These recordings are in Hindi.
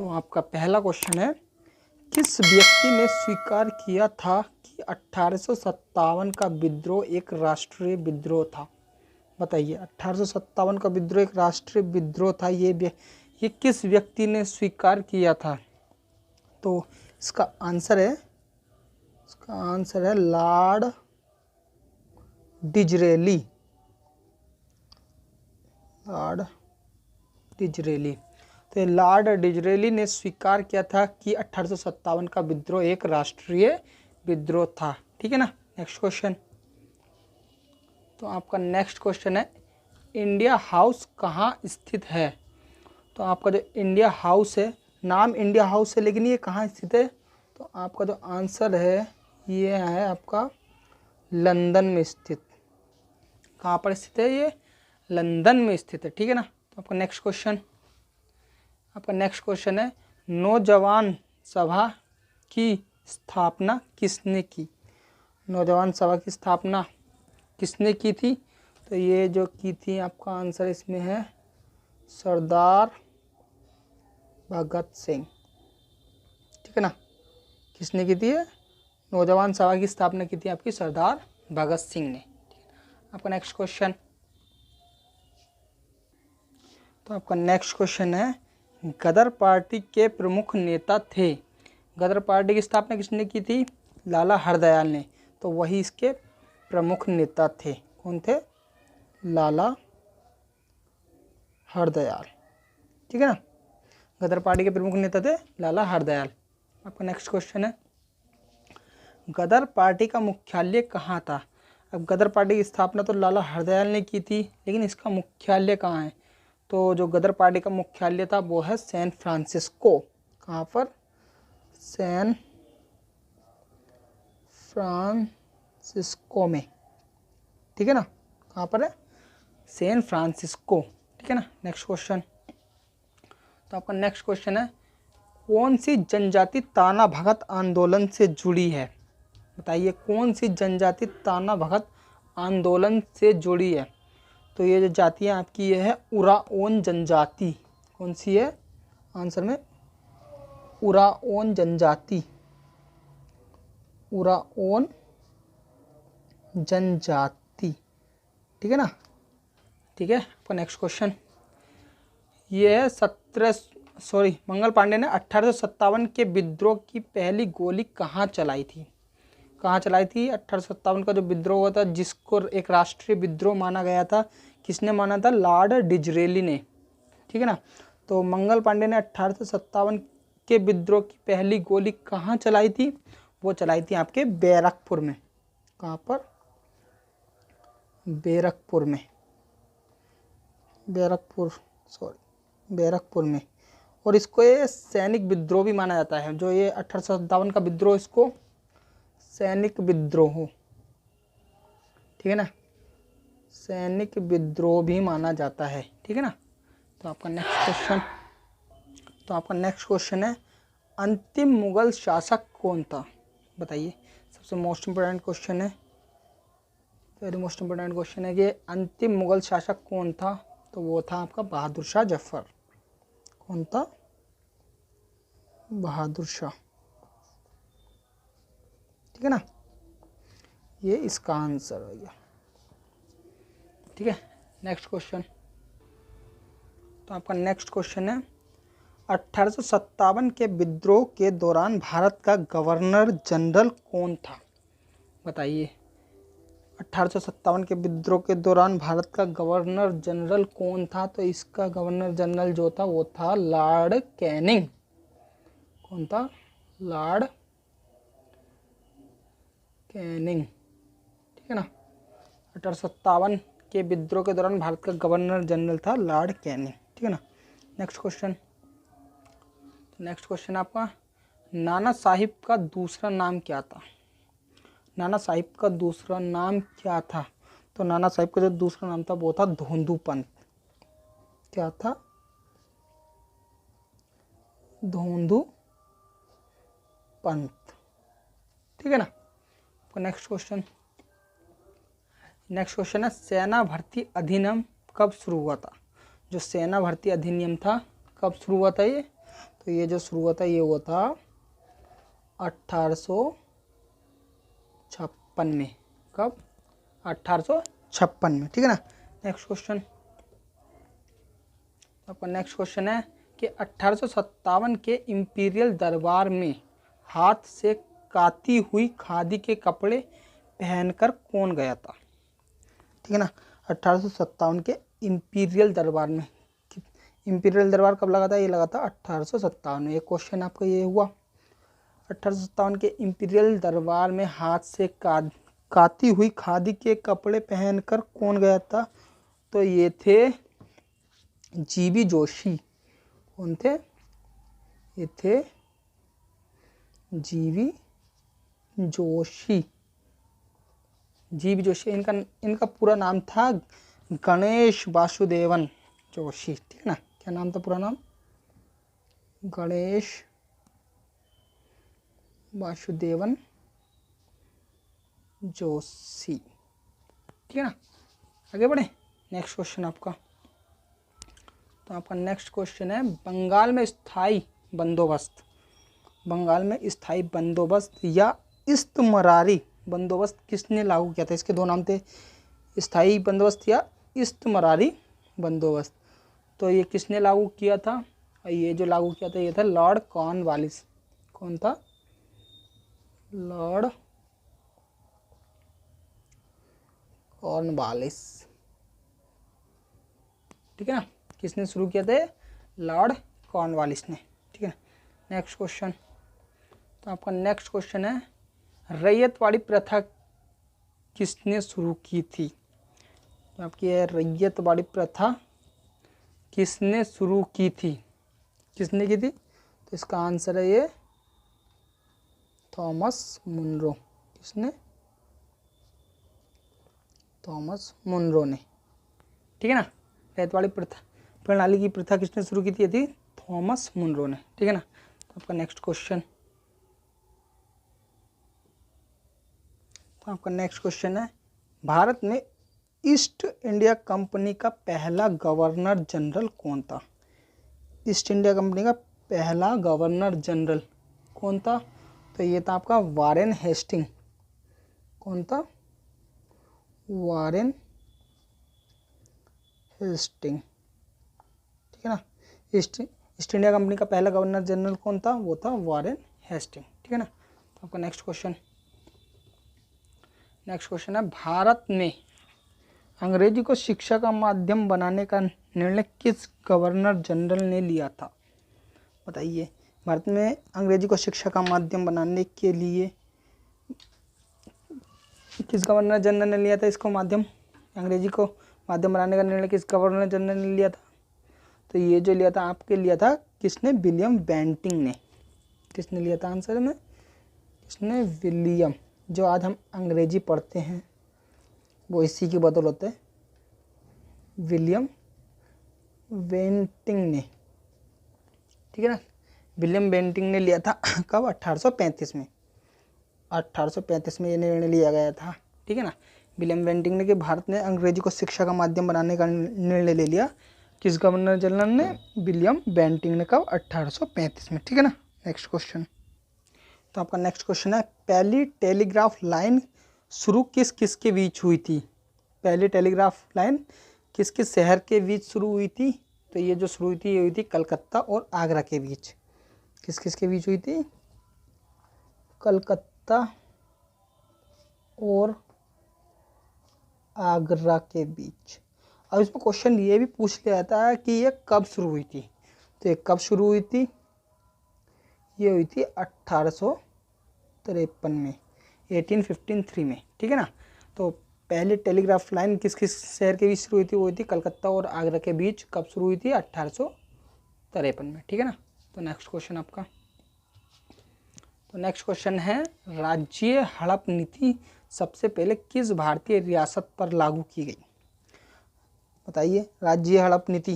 तो आपका पहला क्वेश्चन है, किस व्यक्ति ने स्वीकार किया था कि 1857 का विद्रोह एक राष्ट्रीय विद्रोह था? बताइए, 1857 का विद्रोह एक राष्ट्रीय विद्रोह था, ये किस व्यक्ति ने स्वीकार किया था? तो इसका आंसर है लॉर्ड डिजरेली। तो लॉर्ड डिजरेली ने स्वीकार किया था कि 1857 का विद्रोह एक राष्ट्रीय विद्रोह था। ठीक है ना। Next question. तो आपका नेक्स्ट क्वेश्चन है, इंडिया हाउस कहाँ स्थित है? तो आपका जो इंडिया हाउस है, नाम इंडिया हाउस है, लेकिन ये कहाँ स्थित है? तो आपका जो आंसर है ये है आपका लंदन में स्थित। कहाँ पर स्थित है? ये लंदन में स्थित है। ठीक है ना। तो आपका नेक्स्ट क्वेश्चन है, नौजवान सभा की स्थापना किसने की? नौजवान सभा की स्थापना किसने की थी? तो ये जो की थी, आपका आंसर इसमें है सरदार भगत सिंह। ठीक है ना। किसने की थी? नौजवान सभा की स्थापना की थी आपकी सरदार भगत सिंह ने। आपका नेक्स्ट क्वेश्चन। तो आपका नेक्स्ट क्वेश्चन है, गदर पार्टी के प्रमुख नेता थे। गदर पार्टी की स्थापना किसने की थी? लाला हरदयाल ने। तो वही इसके प्रमुख नेता थे। कौन थे? लाला हरदयाल। ठीक है ना। गदर पार्टी के प्रमुख नेता थे लाला हरदयाल। आपका नेक्स्ट क्वेश्चन है, गदर पार्टी का मुख्यालय कहाँ था? अब गदर पार्टी की स्थापना तो लाला हरदयाल ने की थी, लेकिन इसका मुख्यालय कहाँ है? तो जो गदर पार्टी का मुख्यालय था वो है सैन फ्रांसिस्को। कहाँ पर? सैन फ्रांसिस्को में। ठीक है ना। कहाँ पर है? San Francisco. ठीक है ना। Next question. तो आपका नेक्स्ट क्वेश्चन है, कौन सी जनजाति ताना भगत आंदोलन से जुड़ी है? बताइए, कौन सी जनजाति ताना भगत आंदोलन से जुड़ी है? तो ये जो जातियाँ आपकी ये है उराओन जनजाति। कौन सी है? आंसर में उराओन जनजाति। उराओन जनजाति। ठीक है ना। ठीक है। आपका नेक्स्ट क्वेश्चन ये है, मंगल पांडे ने 1857 के विद्रोह की पहली गोली कहाँ चलाई थी? 1857 का जो विद्रोह हुआ था, जिसको एक राष्ट्रीय विद्रोह माना गया था, किसने माना था? लॉर्ड डिजरेली ने। ठीक है ना। तो मंगल पांडे ने 1857 के विद्रोह की पहली गोली कहाँ चलाई थी? वो चलाई थी आपके बैरकपुर में। कहाँ पर? बैरकपुर में। और इसको ये सैनिक विद्रोह भी माना जाता है। जो ये 1857 का विद्रोह, इसको सैनिक विद्रोह, ठीक है ना, सैनिक विद्रोह भी माना जाता है। ठीक है ना। तो आपका नेक्स्ट क्वेश्चन है, अंतिम मुगल शासक कौन था? बताइए। सबसे मोस्ट इम्पोर्टेंट क्वेश्चन है, वेरी मोस्ट इम्पोर्टेंट क्वेश्चन है कि अंतिम मुगल शासक कौन था? तो वो था आपका बहादुर शाह जफर। कौन था? बहादुर शाह। ठीक है ना। ये इसका आंसर हो गया। ठीक है। Next question. तो आपका नेक्स्ट क्वेश्चन है, 1857 के विद्रोह के दौरान भारत का गवर्नर जनरल कौन था? बताइए। 1857 के विद्रोह के दौरान भारत का गवर्नर जनरल कौन था? तो इसका गवर्नर जनरल जो था वो था लॉर्ड कैनिंग। कौन था? Lord Canning. ठीक है ना। 1857 के विद्रोह के दौरान भारत का गवर्नर जनरल था लॉर्ड कैनिंग। ठीक है ना। नेक्स्ट क्वेश्चन आपका, नाना साहिब का दूसरा नाम क्या था? नाना साहिब का दूसरा नाम क्या था? तो नाना साहिब का जो दूसरा नाम था वो था धोंदू पंत। क्या था? धोंदू पंत। ठीक है ना। नेक्स्ट क्वेश्चन है, सेना भर्ती अधिनियम कब शुरू हुआ था? जो सेना भर्ती अधिनियम था कब शुरू हुआ था? ये तो ये जो शुरू हुआ था ये हुआ था 1856 में। कब? 1856 में, ठीक है ना। नेक्स्ट क्वेश्चन, आपका नेक्स्ट क्वेश्चन है कि 1857 के इंपीरियल दरबार में हाथ से काती हुई खादी के कपड़े पहनकर कौन गया था? ठीक है ना। 1857 के इंपीरियल दरबार में, इंपीरियल दरबार कब लगा था? ये लगा था 1857 में। एक क्वेश्चन आपका ये हुआ। 1857 के इंपीरियल दरबार में हाथ से काती हुई खादी के कपड़े पहनकर कौन गया था? तो ये थे जीबी जोशी। कौन थे? ये थे जीबी जोशी। जीबी जोशी, इनका पूरा नाम था गणेश वासुदेवन जोशी, ठीक है ना। क्या नाम था पूरा नाम? गणेश वासुदेवन जोशी, ठीक है ना। आगे बढ़े, नेक्स्ट क्वेश्चन आपका। तो आपका नेक्स्ट क्वेश्चन है बंगाल में स्थायी बंदोबस्त, बंगाल में स्थायी बंदोबस्त या इस्तमरारी बंदोबस्त किसने लागू किया था? इसके दो नाम थे, स्थायी बंदोबस्त या इस्तमरारी बंदोबस्त। तो ये किसने लागू किया था? ये जो लागू किया था ये था लॉर्ड कॉर्नवालिस। कौन था? लॉर्ड कॉर्नवालिस, ठीक है ना। किसने शुरू किया था? लॉर्ड कॉर्नवालिस ने, ठीक है। नेक्स्ट क्वेश्चन, तो आपका नेक्स्ट क्वेश्चन है रैयतवाड़ी प्रथा किसने शुरू की थी? तो आपकी है रैयतवाड़ी प्रथा किसने शुरू की थी? किसने की थी? तो इसका आंसर है ये थॉमस मुनरो। किसने? थॉमस मुनरो ने, ठीक है ना। रैयतवाड़ी प्रथा प्रणाली की प्रथा किसने शुरू की थी? ये थी थॉमस मुनरो ने, ठीक है ना। तो आपका नेक्स्ट क्वेश्चन, तो आपका नेक्स्ट क्वेश्चन है भारत में ईस्ट इंडिया कंपनी का पहला गवर्नर जनरल कौन था? ईस्ट इंडिया कंपनी का पहला गवर्नर जनरल कौन था? तो ये था आपका वारेन हेस्टिंग। कौन था? वारेन हेस्टिंग, ठीक है ना। ईस्ट इंडिया कंपनी का पहला गवर्नर जनरल कौन था? वो था वारेन हेस्टिंग, ठीक है ना। तो आपका नेक्स्ट क्वेश्चन है भारत में अंग्रेजी को शिक्षा का माध्यम बनाने का निर्णय किस गवर्नर जनरल ने लिया था? बताइए, भारत में अंग्रेजी को शिक्षा का माध्यम बनाने के लिए किस गवर्नर जनरल ने लिया था? इसको माध्यम, अंग्रेजी को माध्यम बनाने का निर्णय किस गवर्नर जनरल ने लिया था? तो ये जो लिया था आपके लिया था किसने? विलियम बेंटिंग ने। किसने लिया था? आंसर में किसने? विलियम। जो आज हम अंग्रेजी पढ़ते हैं वो इसी की बदौलत है, विलियम बेंटिंग ने, ठीक है ना। विलियम बेंटिंग ने लिया था कब? 1835 में। 1835 में ये निर्णय लिया गया था, ठीक है ना। विलियम बेंटिंग ने कि भारत ने अंग्रेजी को शिक्षा का माध्यम बनाने का निर्णय ले लिया। किस गवर्नर जनरल ने? विलियम बेंटिंग ने। कब? 1835 में, ठीक है ना। नेक्स्ट क्वेश्चन, तो आपका नेक्स्ट क्वेश्चन है पहली टेलीग्राफ लाइन शुरू किस किस के बीच हुई थी? पहली टेलीग्राफ लाइन किस किस शहर के बीच शुरू हुई थी? तो ये जो शुरू हुई थी ये हुई थी कलकत्ता और आगरा के बीच। किस किस के बीच हुई थी? कलकत्ता और आगरा के बीच। अब इसमें क्वेश्चन ये भी पूछ लिया जाता है कि ये कब शुरू हुई थी। तो ये कब शुरू हुई थी? ये हुई थी 1853 में, 1853 में, ठीक है ना। तो पहली टेलीग्राफ लाइन किस किस शहर के बीच शुरू हुई थी? वो हुई थी कलकत्ता और आगरा के बीच। कब शुरू हुई थी? 1853 में, ठीक है ना। तो नेक्स्ट क्वेश्चन आपका, तो नेक्स्ट क्वेश्चन है राज्य हड़प नीति सबसे पहले किस भारतीय रियासत पर लागू की गई? बताइए, राज्य हड़प नीति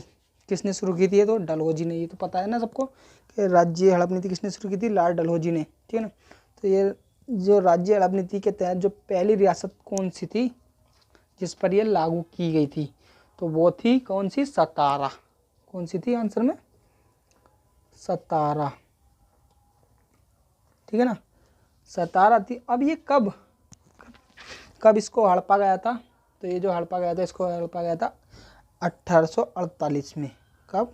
किसने शुरू की थी? तो डलहौजी ने। ये तो पता है ना सबको कि राज्य हड़प नीति किसने शुरू की थी? लॉर्ड डलहौजी ने, ठीक है ना। तो ये जो राज्य हड़प नीति के तहत जो पहली रियासत कौन सी थी जिस पर यह लागू की गई थी? तो वो थी कौन सी? सतारा। कौन सी थी? आंसर में 17, ठीक है ना, 17 थी। अब ये कब कब इसको हड़पा गया था? तो ये जो हड़पा गया था, इसको हड़पा गया था 1848 में। कब?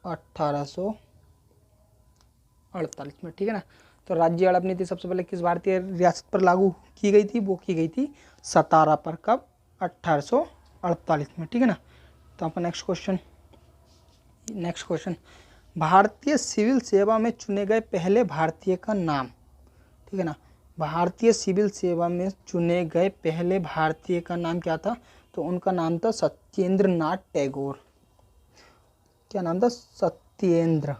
1848 में, ठीक है ना। तो राज्य हड़प नीति सबसे पहले किस भारतीय रियासत पर लागू की गई थी? वो की गई थी 17 पर। कब? 1848 में, ठीक है ना। तो आपका नेक्स्ट क्वेश्चन, भारतीय सिविल सेवा में चुने गए पहले भारतीय का नाम, ठीक है ना। भारतीय सिविल सेवा में चुने गए पहले भारतीय का नाम क्या था? तो उनका नाम था सत्येंद्र नाथ टैगोर। क्या नाम था? सत्येंद्र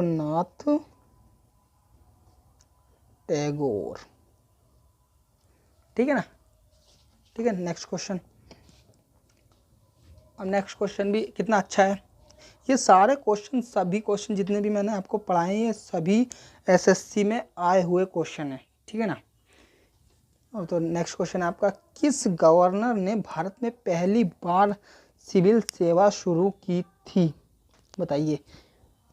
नाथ टैगोर, ठीक है ना। ठीक है, नेक्स्ट क्वेश्चन। अब नेक्स्ट क्वेश्चन भी कितना अच्छा है। ये सारे क्वेश्चन, सभी क्वेश्चन जितने भी मैंने आपको पढ़ाए हैं, सभी एसएससी में आए हुए क्वेश्चन है, ठीक है ना। और तो नेक्स्ट क्वेश्चन है आपका, किस गवर्नर ने भारत में पहली बार सिविल सेवा शुरू की थी? बताइए,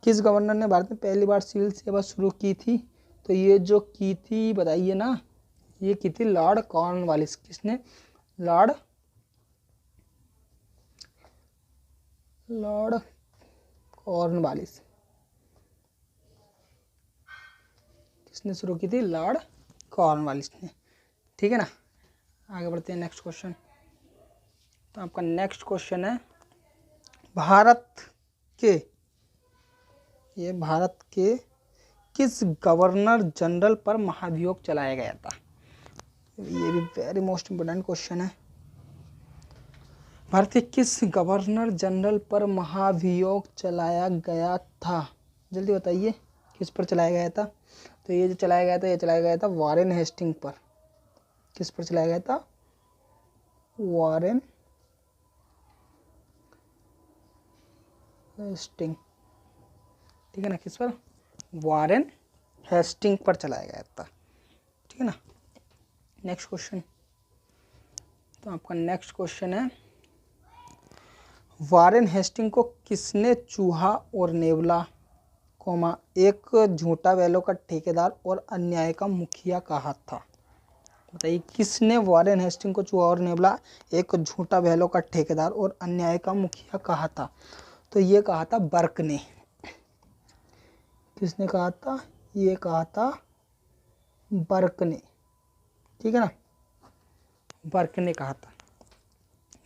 किस गवर्नर ने भारत में पहली बार सिविल सेवा शुरू की थी? तो ये जो की थी, बताइए ना, ये की थी लॉर्ड कॉर्नवालिस। किसने? Lord Cornwallis. किसने शुरू की थी? लॉर्ड कॉर्नवालिस ने, ठीक है ना। आगे बढ़ते हैं नेक्स्ट क्वेश्चन। तो आपका नेक्स्ट क्वेश्चन है, भारत के किस गवर्नर जनरल पर महाभियोग चलाया गया था? ये भी वेरी मोस्ट इम्पोर्टेंट क्वेश्चन है। भारत के किस गवर्नर जनरल पर महाभियोग चलाया गया था? जल्दी बताइए, किस पर चलाया गया था? तो ये जो चलाया गया था, ये चलाया गया था वॉरेन हेस्टिंग पर। किस पर चलाया गया था? वॉरेन हेस्टिंग, ठीक है ना। किस पर? वॉरेन हेस्टिंग पर चलाया गया था, ठीक है ना। Next question. तो आपका नेक्स्ट क्वेश्चन है, वॉरेन हेस्टिंग को किसने चूहा और नेवला, एक झूठा बैलों का ठेकेदार और अन्याय का मुखिया कहा था? बताइए, किसने वॉरेन हेस्टिंग को चूहा और नेवला, एक झूठा बैलों का ठेकेदार और अन्याय का मुखिया कहा था? तो ये कहा था बर्क ने। किसने कहा था? ये कहा था बर्क ने, ठीक है ना। बर्क ने कहा था,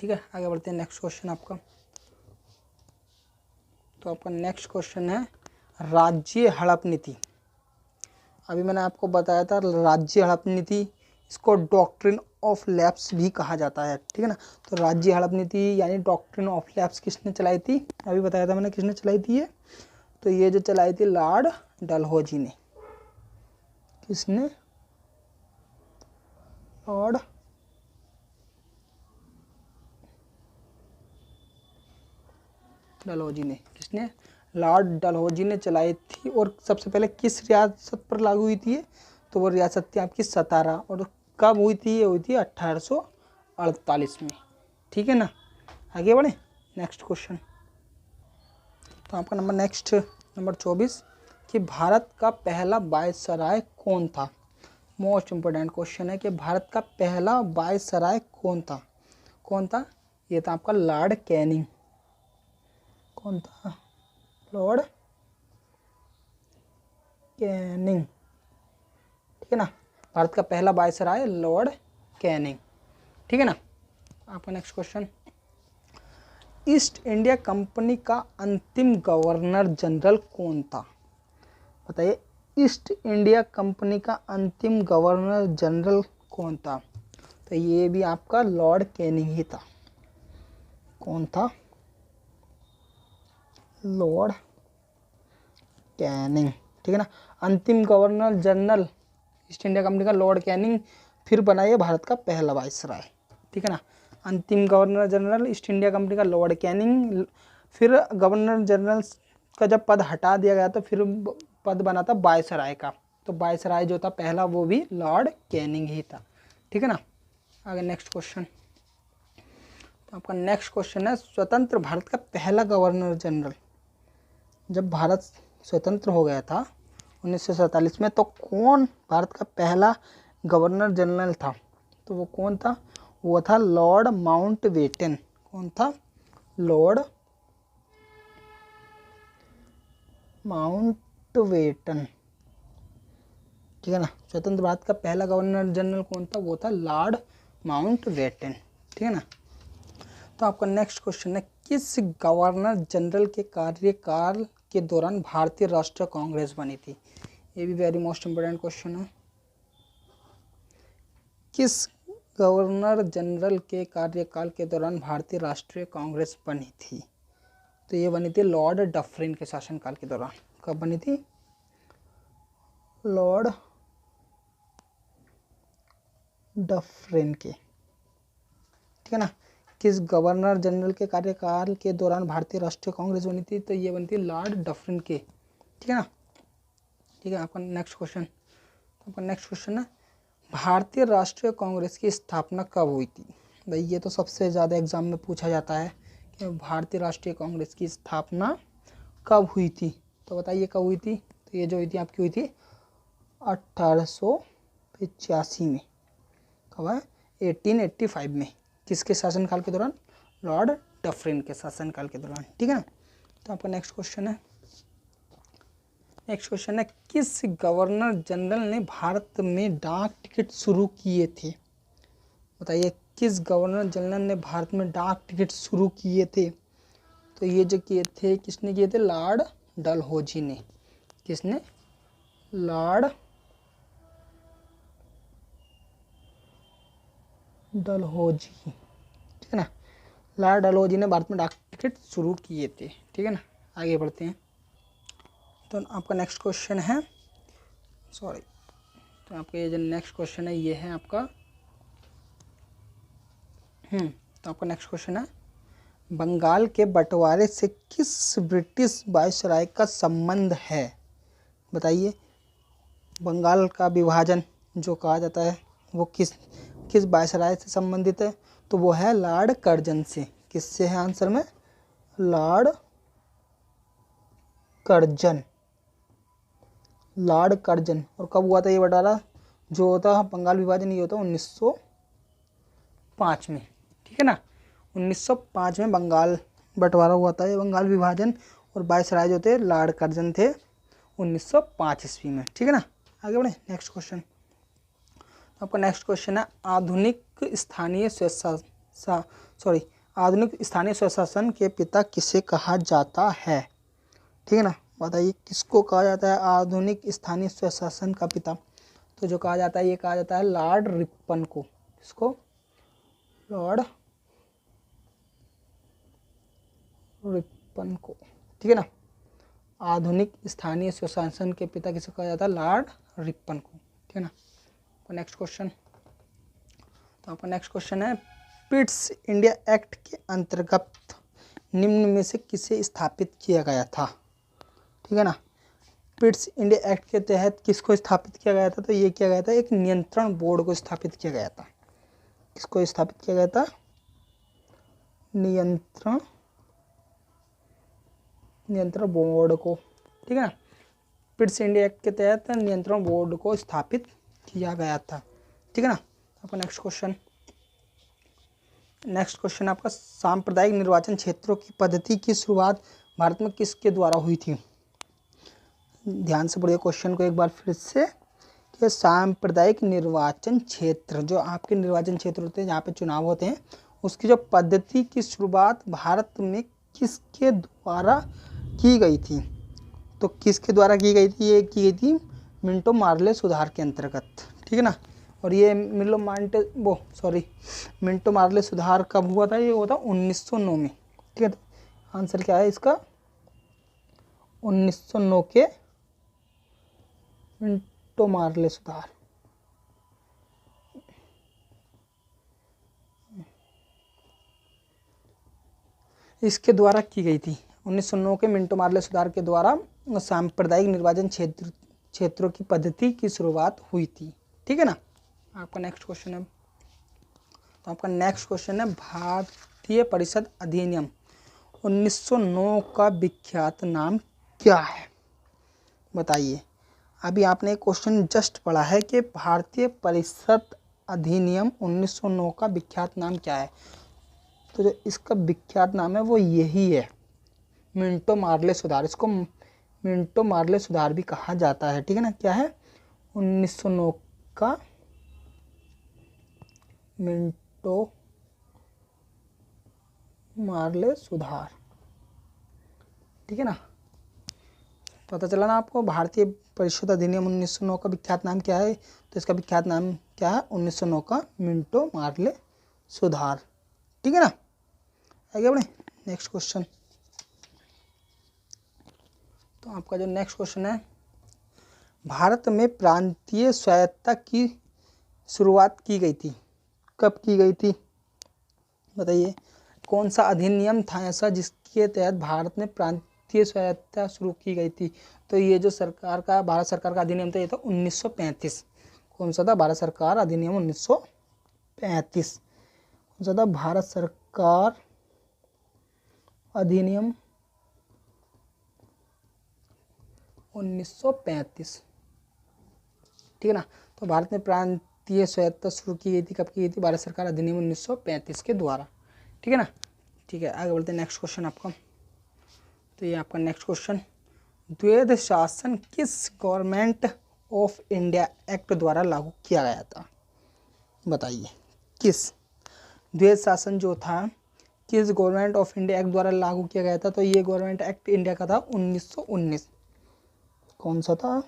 ठीक है। आगे बढ़ते हैं, नेक्स्ट क्वेश्चन आपका। तो आपका नेक्स्ट क्वेश्चन है, राज्य हड़प नीति। अभी मैंने आपको बताया था राज्य हड़प नीति, इसको डॉक्ट्रिन ऑफ लैप्स भी कहा जाता है, ठीक है ना। तो राज्य हड़प नीति यानी डॉक्ट्रिन ऑफ लैप्स किसने चलाई थी? अभी बताया था मैंने किसने चलाई थी ये। तो ये जो चलाई थी लॉर्ड डलहौजी ने। किसने? लॉर्ड डलहौजी ने। किसने? लॉर्ड डलहौजी ने चलाई थी। और सबसे पहले किस रियासत पर लागू हुई थी? तो वो रियासत थी आपकी 17। और कब हुई थी? ये हुई थी 1848 में, ठीक है ना। आगे बढ़े, नेक्स्ट क्वेश्चन। तो आपका नंबर 24, कि भारत का पहला वायसराय कौन था? मोस्ट इम्पोर्टेंट क्वेश्चन है कि भारत का पहला वायसराय कौन था? ये था आपका लॉर्ड कैनिंग। कौन था? लॉर्ड कैनिंग, ठीक है ना। भारत का पहला वायसराय लॉर्ड कैनिंग, ठीक है ना। आपका next question, east India company का अंतिम गवर्नर जनरल कौन था? बताइए, ईस्ट इंडिया कंपनी का अंतिम गवर्नर जनरल कौन था? तो ये भी आपका लॉर्ड कैनिंग ही था। कौन था? लॉर्ड कैनिंग, ठीक है ना। अंतिम governor general east India company का लॉर्ड कैनिंग, फिर बनाइए भारत का पहला वायसराय, ठीक है ना। अंतिम governor general east India company का लॉर्ड कैनिंग, फिर गवर्नर जनरल का जब पद हटा दिया गया तो फिर पद बना था वायसराय का। तो वायसराय जो था पहला, वो भी लॉर्ड कैनिंग ही था, ठीक है ना। आगे नेक्स्ट क्वेश्चन। तो आपका नेक्स्ट क्वेश्चन है, स्वतंत्र भारत का पहला गवर्नर जनरल, जब भारत स्वतंत्र हो गया था 1947 में, तो कौन भारत का पहला गवर्नर जनरल था? तो वो कौन था? वो था लॉर्ड माउंटबेटन। कौन था? Lord Mountbatten. ठीक है ना। स्वतंत्र भारत का पहला गवर्नर जनरल कौन था? वो था लॉर्ड माउंटबेटन। ठीक है ना। तो आपका नेक्स्ट क्वेश्चन है, किस गवर्नर जनरल के कार्यकाल के दौरान भारतीय राष्ट्रीय कांग्रेस बनी थी? ये भी वेरी मोस्ट इम्पोर्टेंट क्वेश्चन है। किस गवर्नर जनरल के कार्यकाल के दौरान भारतीय राष्ट्रीय कांग्रेस बनी थी? तो ये बनी थी लॉर्ड डफरिन के शासनकाल के दौरान। कब बनी थी? लॉर्ड डफरिन के। ठीक है ना। किस गवर्नर जनरल के कार्यकाल के दौरान भारतीय राष्ट्रीय कांग्रेस बनी थी? तो ये बनी थी लॉर्ड डफरिन के। ठीक है ना। ठीक है। आपका नेक्स्ट क्वेश्चन, आपका नेक्स्ट क्वेश्चन है, भारतीय राष्ट्रीय कांग्रेस की स्थापना कब हुई थी? भाई ये तो सबसे ज़्यादा एग्जाम में पूछा जाता है कि भारतीय राष्ट्रीय कांग्रेस की स्थापना कब हुई थी। तो बताइए कब हुई थी? तो ये जो हुई थी आपकी हुई थी 1885 में। कब है? 1885 में। किसके शासनकाल के दौरान? लॉर्ड डफरिन के शासनकाल के दौरान। ठीक है ना। तो आपका नेक्स्ट क्वेश्चन है, नेक्स्ट क्वेश्चन है, किस गवर्नर जनरल ने भारत में डाक टिकट शुरू किए थे? बताइए किस गवर्नर जनरल ने भारत में डाक टिकट शुरू किए थे? तो ये जो किए थे, किसने किए थे? लॉर्ड डलहौजी ने। किसने? लॉर्ड डलहौजी। ठीक है ना। लॉर्ड डलहौजी ने भारत में डाक टिकट शुरू किए थे। ठीक है ना। आगे बढ़ते हैं। तो आपका नेक्स्ट क्वेश्चन है, सॉरी, तो आपका ये जो नेक्स्ट क्वेश्चन है ये है आपका तो आपका नेक्स्ट क्वेश्चन है, बंगाल के बंटवारे से किस ब्रिटिश वायसराय का संबंध है? बताइए। बंगाल का विभाजन जो कहा जाता है वो किस वायसराय से संबंधित है? तो वो है लॉर्ड कर्जन से। किससे है आंसर में? Lord Curzon. Lord Curzon. और कब हुआ था ये बंटवारा? जो होता बंगाल विभाजन ये होता 1905 में। ठीक है ना। 1905 में बंगाल बंटवारा हुआ था, ये बंगाल विभाजन, और वायसराय जो थे लॉर्ड कर्जन थे 1905 ईस्वी में। ठीक है ना। आगे बढ़े। नेक्स्ट क्वेश्चन, आपका नेक्स्ट क्वेश्चन है, आधुनिक स्थानीय स्वशासन के पिता किसे कहा जाता है? ठीक है ना। बताइए किसको कहा जाता है आधुनिक स्थानीय स्वशासन का पिता? तो जो कहा जाता है ये कहा जाता है लॉर्ड रिपन को। किसको? लॉर्ड रिपन को। ठीक है ना। आधुनिक स्थानीय स्वशासन के पिता किसे कहा जाता है? लॉर्ड रिपन को। ठीक है ना। नेक्स्ट क्वेश्चन, तो आपका नेक्स्ट क्वेश्चन है, पिट्स इंडिया एक्ट के अंतर्गत निम्न में से किसे स्थापित किया गया था? ठीक है ना। पिट्स इंडिया एक्ट के तहत किसको स्थापित किया गया था? तो ये किया गया था एक नियंत्रण बोर्ड को स्थापित किया गया था। किसको स्थापित किया गया था? नियंत्रण बोर्ड को। ठीक है ना। पिट्स इंडिया एक्ट के तहत नियंत्रण बोर्ड को स्थापित किया गया था। ठीक है ना। आपका नेक्स्ट क्वेश्चन आपका, सांप्रदायिक निर्वाचन क्षेत्रों की पद्धति की शुरुआत भारत में किसके द्वारा हुई थी? ध्यान से पढ़िए क्वेश्चन को एक बार फिर से, कि सांप्रदायिक निर्वाचन क्षेत्र, जो आपके निर्वाचन क्षेत्र होते हैं जहाँ पे चुनाव होते हैं, उसकी जो पद्धति की शुरुआत भारत में किसके द्वारा की गई थी? तो किसके द्वारा की गई थी? ये की गई थी मिंटो मार्ले सुधार के अंतर्गत। ठीक है ना। और ये मिंटो मार्ले सुधार कब हुआ था? ये हुआ था 1909 में। ठीक है। तो आंसर क्या है इसका? 1909 के मिंटो मार्ले सुधार। इसके द्वारा की गई थी। 1909 के मिंटो मार्ले सुधार के द्वारा सांप्रदायिक निर्वाचन क्षेत्रों की पद्धति की शुरुआत हुई थी। ठीक है ना। आपका नेक्स्ट क्वेश्चन है, तो आपका नेक्स्ट क्वेश्चन है, भारतीय परिषद अधिनियम 1909 का विख्यात नाम क्या है? बताइए। अभी आपने एक क्वेश्चन जस्ट पढ़ा है कि भारतीय परिषद अधिनियम 1909 का विख्यात नाम क्या है, तो जो इसका विख्यात नाम है वो यही है, मिंटो मार्ले सुधार। इसको मिंटो मार्ले सुधार भी कहा जाता है, ठीक है ना। क्या है? 1909 का मिंटो मार्ले सुधार, ठीक है ना। पता चला ना आपको भारतीय परिषद अधिनियम 1909 का विख्यात नाम क्या है? तो इसका विख्यात नाम क्या है? 1909 का मिंटो मार्ले सुधार, ठीक है ना। आगे बढ़े नेक्स्ट क्वेश्चन। तो आपका जो नेक्स्ट क्वेश्चन है, भारत में प्रांतीय स्वायत्तता की शुरुआत की गई थी, कब की गई थी? बताइए। कौन सा अधिनियम था ऐसा जिसके तहत भारत में प्रांतीय स्वायत्तता शुरू की गई थी? तो ये जो भारत सरकार का अधिनियम था, ये था 1935। कौन सा था? भारत सरकार अधिनियम 1935। कौन सा था? भारत सरकार अधिनियम 1935, ठीक है ना। तो भारत में प्रांतीय स्वायत्तता शुरू की गई थी, कब की गई थी? भारत सरकार अधिनियम 1935 के द्वारा, ठीक है ना। ठीक है, आगे बढ़ते हैं नेक्स्ट क्वेश्चन आपका। तो ये आपका नेक्स्ट क्वेश्चन, द्वैध शासन किस गवर्नमेंट ऑफ इंडिया एक्ट द्वारा लागू किया गया था? बताइए। किस द्वैध शासन जो था किस गवर्नमेंट ऑफ इंडिया एक्ट द्वारा लागू किया गया था? तो ये गवर्नमेंट एक्ट इंडिया का था 1919। कौन सा था?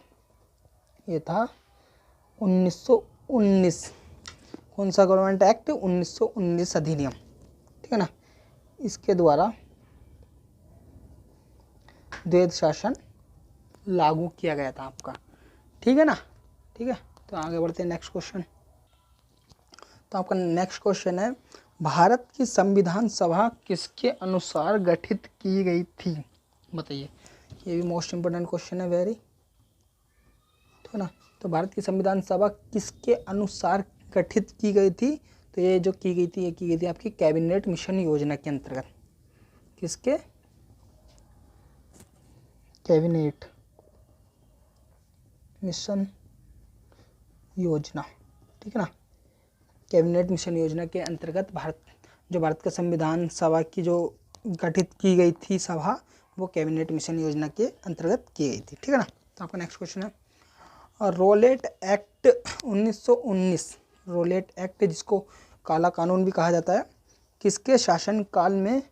ये था 1919। कौन सा गवर्नमेंट एक्ट? 1919 अधिनियम, ठीक है ना। इसके द्वारा द्वैध शासन लागू किया गया था आपका, ठीक है ना। ठीक है, तो आगे बढ़ते हैं नेक्स्ट क्वेश्चन। तो आपका नेक्स्ट क्वेश्चन है, भारत की संविधान सभा किसके अनुसार गठित की गई थी? बताइए। ये भी मोस्ट इम्पोर्टेंट क्वेश्चन है, वेरी, ठीक है ना। तो भारत की संविधान सभा किसके अनुसार गठित की गई थी? तो ये जो की गई थी, ये की गई थी आपकी कैबिनेट मिशन योजना के अंतर्गत। किसके? कैबिनेट मिशन योजना, ठीक है ना। कैबिनेट मिशन योजना के अंतर्गत भारत का संविधान सभा की जो गठित की गई थी सभा, वो कैबिनेट मिशन योजना के अंतर्गत की गई थी, ठीक है ना। तो आपका नेक्स्ट क्वेश्चन है, रोलेट एक्ट 1919, रोलेट एक्ट जिसको काला कानून भी कहा जाता है, किसके शासनकाल में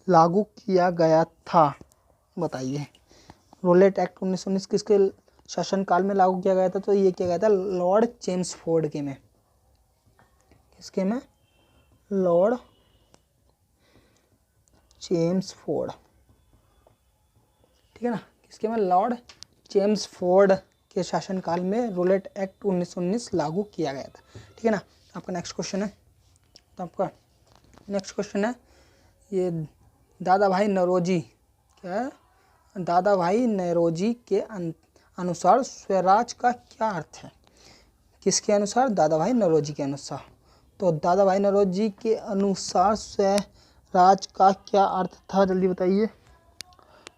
लागू किया गया था? बताइए। रोलेट एक्ट 1919 किसके शासनकाल में लागू किया गया था? तो ये किया गया था लॉर्ड चेम्सफोर्ड के में। किसके में? लॉर्ड चेम्सफोर्ड, ठीक है ना। किसके में? लॉर्ड चेम्सफोर्ड के शासनकाल में रोलेट एक्ट 1919 लागू किया गया था, ठीक है ना। आपका नेक्स्ट क्वेश्चन है, तो आपका नेक्स्ट क्वेश्चन है, ये दादा भाई नौरोजी, क्या है? दादा भाई नौरोजी के अनुसार स्वराज का क्या अर्थ है? किसके अनुसार? दादा भाई नौरोजी के अनुसार। तो दादा भाई नौरोजी के अनुसार स्वराज का क्या अर्थ था? जल्दी बताइए।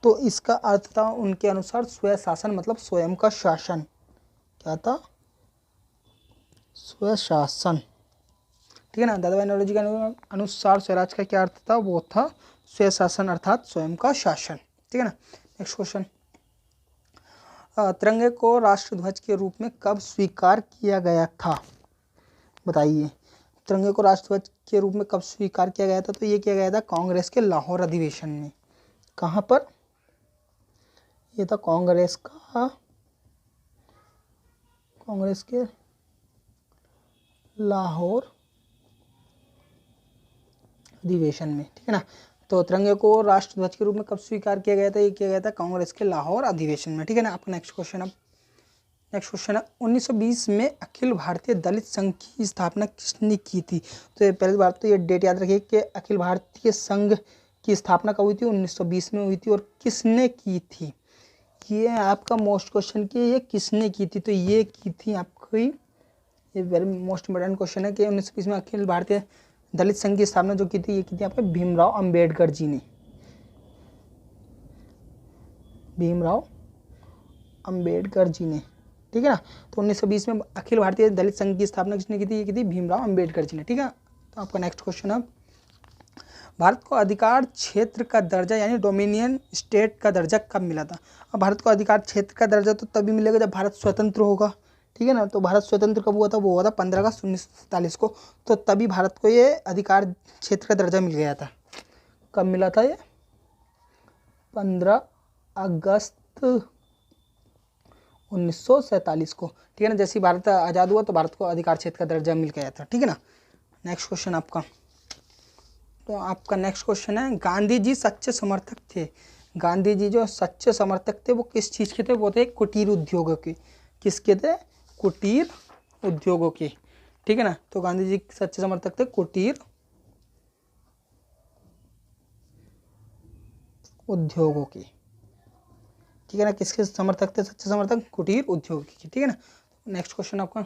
तो इसका अर्थ था उनके अनुसार स्वशासन, मतलब स्वयं का शासन। क्या था? स्वशासन, ठीक है ना। दादा भाई नौरोजी के अनुसार स्वराज का क्या अर्थ था? वो था स्वशासन, अर्थात स्वयं का शासन, ठीक है ना। नेक्स्ट क्वेश्चन, तिरंगे को राष्ट्रध्वज के रूप में कब स्वीकार किया गया था? बताइए। तिरंगे को राष्ट्रध्वज के रूप में कब स्वीकार किया गया था? तो ये किया गया था कांग्रेस के लाहौर अधिवेशन में। कहाँ पर? ये था कांग्रेस के लाहौर अधिवेशन में, ठीक है ना। तो तिरंगे को राष्ट्रध्वज के रूप में कब स्वीकार किया गया था? ये किया गया था कांग्रेस के लाहौर अधिवेशन में, ठीक है ना। आपका नेक्स्ट क्वेश्चन है, 1920 में अखिल भारतीय दलित संघ की स्थापना किसने की थी? तो पहली बार तो ये डेट याद रखिए कि अखिल भारतीय संघ की स्थापना कब हुई थी? 1920 में हुई थी। और किसने की थी? ये आपका मोस्ट क्वेश्चन कि ये किसने की थी? तो ये की थी आपकी, ये वेरी मोस्ट इम्पोर्टेंट क्वेश्चन है कि 1920 में अखिल भारतीय दलित संघ की स्थापना जो की थी, ये की थी आपके भीमराव अंबेडकर जी ने। भीमराव अंबेडकर जी ने, ठीक है ना। तो 1920 में अखिल भारतीय दलित संघ की स्थापना किसने की थी? ये की थी भीमराव अंबेडकर जी ने, ठीक है। तो आपका नेक्स्ट क्वेश्चन है, भारत को अधिकार क्षेत्र का दर्जा यानी डोमिनियन स्टेट का दर्जा कब मिला था? अब भारत को अधिकार क्षेत्र का दर्जा तो तभी मिलेगा जब भारत स्वतंत्र होगा, ठीक है ना। तो भारत स्वतंत्र कब हुआ था? वो हुआ था 15 अगस्त 1947 को। तो तभी भारत को ये अधिकार क्षेत्र का दर्जा मिल गया था। कब मिला था ये? 15 अगस्त 1947 को, ठीक है ना। जैसे ही भारत आज़ाद हुआ तो भारत को अधिकार क्षेत्र का दर्जा मिल गया था, ठीक है ना। नेक्स्ट क्वेश्चन आपका, तो आपका नेक्स्ट क्वेश्चन है, गांधी जी सच्चे समर्थक थे। गांधी जी जो सच्चे समर्थक थे वो किस चीज़ के थे? वो थे कुटीर उद्योगों के। किसके थे? कुटीर उद्योगों के, ठीक है ना। तो गांधी जी सच्चे समर्थक थे कुटीर उद्योगों के, ठीक है ना। किसके समर्थक थे? सच्चे समर्थक कुटीर उद्योग के, ठीक है ना। नेक्स्ट क्वेश्चन आपका,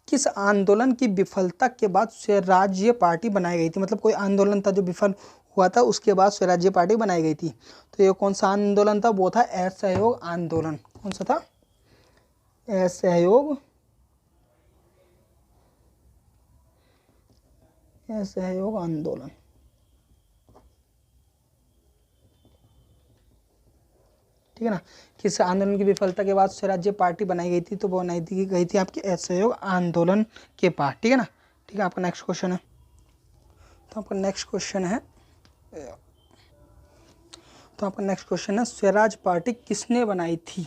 किस आंदोलन की विफलता के बाद स्वराज्य पार्टी बनाई गई थी? मतलब कोई आंदोलन था जो विफल हुआ था, उसके बाद स्वराज्य पार्टी बनाई गई थी। तो ये कौन सा आंदोलन था? वो था असहयोग आंदोलन। कौन सा था? असहयोग आंदोलन, ठीक है ना। किस आंदोलन की विफलता के बाद स्वराज्य पार्टी बनाई गई थी? तो वो बनाई गई थी आपकी असहयोग आंदोलन के बाद, ठीक है ना। ठीक है, आपका नेक्स्ट क्वेश्चन है, तो आपका नेक्स्ट क्वेश्चन है स्वराज पार्टी किसने बनाई थी?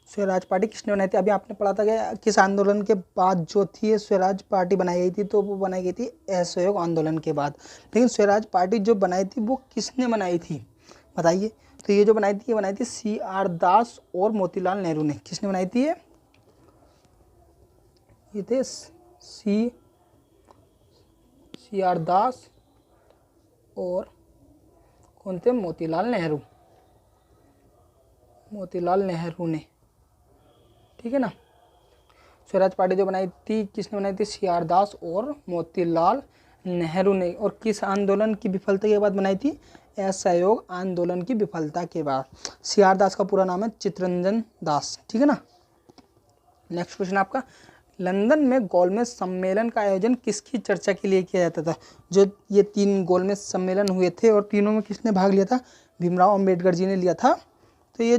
स्वराज पार्टी किसने बनाई थी? अभी आपने पढ़ा था कि किस आंदोलन के बाद जो थी स्वराज पार्टी बनाई गई थी? तो वो बनाई गई थी असहयोग आंदोलन के बाद। लेकिन स्वराज पार्टी जो बनाई थी वो किसने बनाई थी बताइए? तो ये जो बनाई थी, ये बनाई थी CR दास और मोतीलाल नेहरू ने। किसने बनाई थी? ये थे CR दास और कौन थे? मोतीलाल नेहरू ने, ठीक है ना। स्वराज पार्टी जो बनाई थी, किसने बनाई थी? CR दास और मोतीलाल नेहरू ने। और किस आंदोलन की विफलता के बाद बनाई थी? असहयोग आंदोलन की विफलता के बाद। CR दास का पूरा नाम है चित्तरंजन दास, ठीक है ना। नेक्स्ट क्वेश्चन आपका, लंदन में गोलमेज सम्मेलन का आयोजन किसकी चर्चा के लिए किया जाता था? जो ये 3 गोलमेज सम्मेलन हुए थे और तीनों में किसने भाग लिया था? भीमराव अंबेडकर जी ने लिया था। तो ये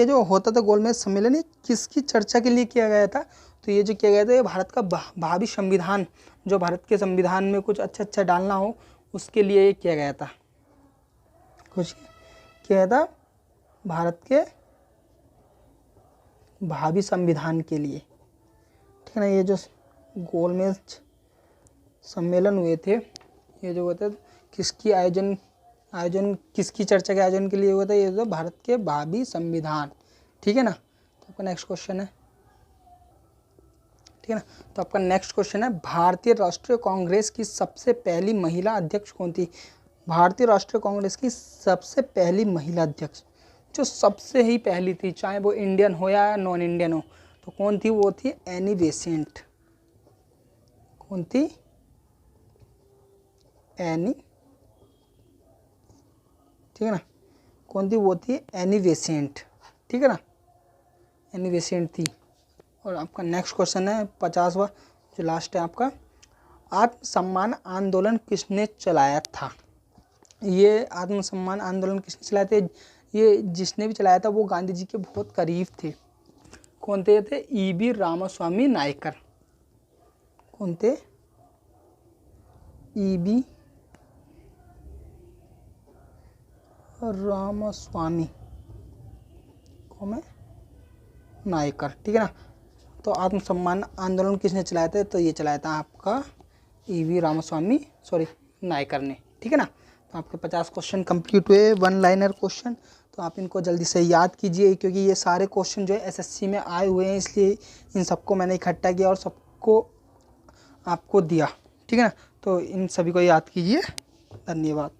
जो होता था गोलमेज सम्मेलन, ये किसकी चर्चा के लिए किया गया था? तो ये जो किया गया था, ये भारत का भावी संविधान, जो भारत के संविधान में कुछ अच्छा डालना हो उसके लिए ये किया गया था। कुछ किया था भारत के भावी संविधान के लिए, ठीक है ना। ये जो गोलमेज सम्मेलन हुए थे, ये जो हुए थे किसकी आयोजन किसकी चर्चा के आयोजन के लिए हुआ था? ये तो भारत के भावी संविधान, ठीक है ना। तो आपका नेक्स्ट क्वेश्चन है, ठीक है ना। तो आपका नेक्स्ट क्वेश्चन है, भारतीय राष्ट्रीय कांग्रेस की सबसे पहली महिला अध्यक्ष कौन थी? भारतीय राष्ट्रीय कांग्रेस की सबसे पहली महिला अध्यक्ष जो सबसे ही पहली थी, चाहे वो इंडियन हो या नॉन इंडियन हो, तो कौन थी? वो थी एनी बेसेंट। कौन थी? एनी, ठीक है ना। कौन थी? वो थी एनी बेसेंट, ठीक है ना। एनी बेसेंट थी। और आपका नेक्स्ट क्वेश्चन है 50वां, जो लास्ट है आपका, आत्मसम्मान आंदोलन किसने चलाया था? ये आत्मसम्मान आंदोलन किसने चलाया थे? ये जिसने भी चलाया था वो गांधी जी के बहुत करीब थे। कौन थे? EB रामास्वामी नायकर। कौन थे? EB रामास्वामी कौन है? नायकर, ठीक है ना। तो आत्मसम्मान आंदोलन किसने चलाया था? तो ये चलाया था आपका EB रामास्वामी नायकर ने, ठीक है ना। तो आपके 50 क्वेश्चन कंप्लीट हुए, 1 लाइनर क्वेश्चन। तो आप इनको जल्दी से याद कीजिए, क्योंकि ये सारे क्वेश्चन जो है SSC में आए हुए हैं, इसलिए इन सबको मैंने इकट्ठा किया और सबको आपको दिया, ठीक है ना। तो इन सभी को याद कीजिए। धन्यवाद।